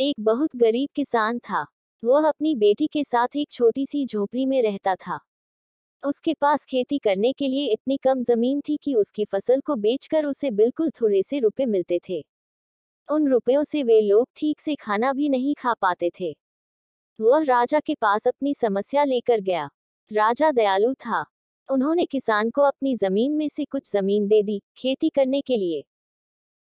एक बहुत गरीब किसान था। वह अपनी बेटी के साथ एक छोटी सी झोपड़ी में रहता था। उसके पास खेती करने के लिए इतनी कम जमीन थी कि उसकी फसल को बेचकर उसे बिल्कुल थोड़े से रुपए मिलते थे। उन रुपयों से वे लोग ठीक से खाना भी नहीं खा पाते थे। वह राजा के पास अपनी समस्या लेकर गया। राजा दयालु था। उन्होंने किसान को अपनी जमीन में से कुछ जमीन दे दी खेती करने के लिए।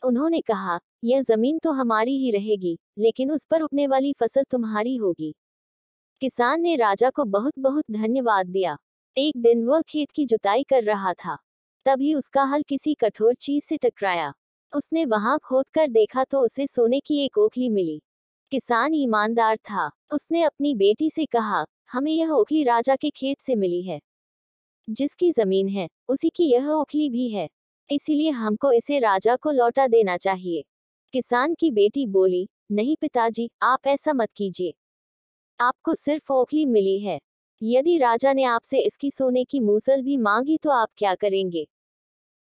उन्होंने कहा, यह जमीन तो हमारी ही रहेगी, लेकिन उस पर उगने वाली फसल तुम्हारी होगी। किसान ने राजा को बहुत बहुत धन्यवाद दिया। एक दिन वह खेत की जुताई कर रहा था। तभी उसका हल किसी कठोर चीज से टकराया। उसने वहां खोद कर देखा तो उसे सोने की एक ओखली मिली। किसान ईमानदार था। उसने अपनी बेटी से कहा, हमें यह ओखली राजा के खेत से मिली है। जिसकी जमीन है, उसी की यह ओखली भी है। इसीलिए हमको इसे राजा को लौटा देना चाहिए। किसान की बेटी बोली, नहीं पिताजी, आप ऐसा मत कीजिए। आपको सिर्फ ओखली मिली है। यदि राजा ने आपसे इसकी सोने की मूसल भी मांगी तो आप क्या करेंगे?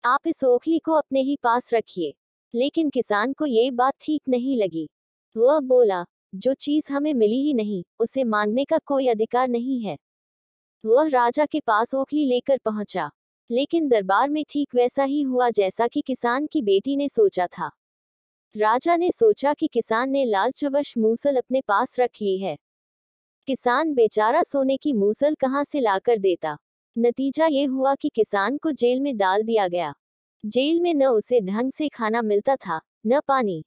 आप इस ओखली को अपने ही पास रखिए। लेकिन किसान को ये बात ठीक नहीं लगी। वह बोला, जो चीज हमें मिली ही नहीं, उसे मांगने का कोई अधिकार नहीं है। वह राजा के पास ओखली लेकर पहुंचा। लेकिन दरबार में ठीक वैसा ही हुआ जैसा कि किसान की बेटी ने सोचा था। राजा ने सोचा कि किसान ने लालचवश मूसल अपने पास रख ली है। किसान बेचारा सोने की मूसल कहां से लाकर देता। नतीजा ये हुआ कि किसान को जेल में डाल दिया गया। जेल में न उसे ढंग से खाना मिलता था, न पानी।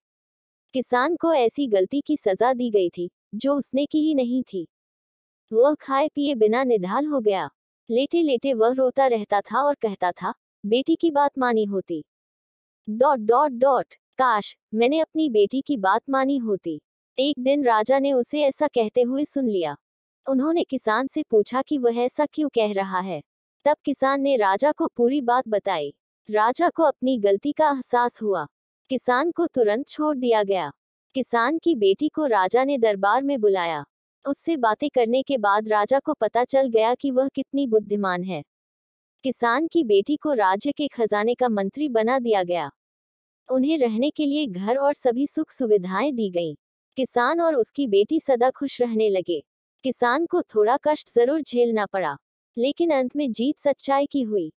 किसान को ऐसी गलती की सजा दी गई थी, जो उसने की ही नहीं थी। वह खाए पिए बिना निढाल हो गया। लेटे लेटे वह रोता रहता था और कहता था, बेटी की बात मानी होती। डॉट डॉट डॉट काश मैंने अपनी बेटी की बात मानी होती। एक दिन राजा ने उसे ऐसा कहते हुए सुन लिया। उन्होंने किसान से पूछा कि वह ऐसा क्यों कह रहा है। तब किसान ने राजा को पूरी बात बताई। राजा को अपनी गलती का एहसास हुआ। किसान को तुरंत छोड़ दिया गया। किसान की बेटी को राजा ने दरबार में बुलाया। उससे बातें करने के बाद राजा को पता चल गया कि वह कितनी बुद्धिमान है। किसान की बेटी को राज्य के खजाने का मंत्री बना दिया गया। उन्हें रहने के लिए घर और सभी सुख सुविधाएं दी गईं। किसान और उसकी बेटी सदा खुश रहने लगे। किसान को थोड़ा कष्ट जरूर झेलना पड़ा, लेकिन अंत में जीत सच्चाई की हुई।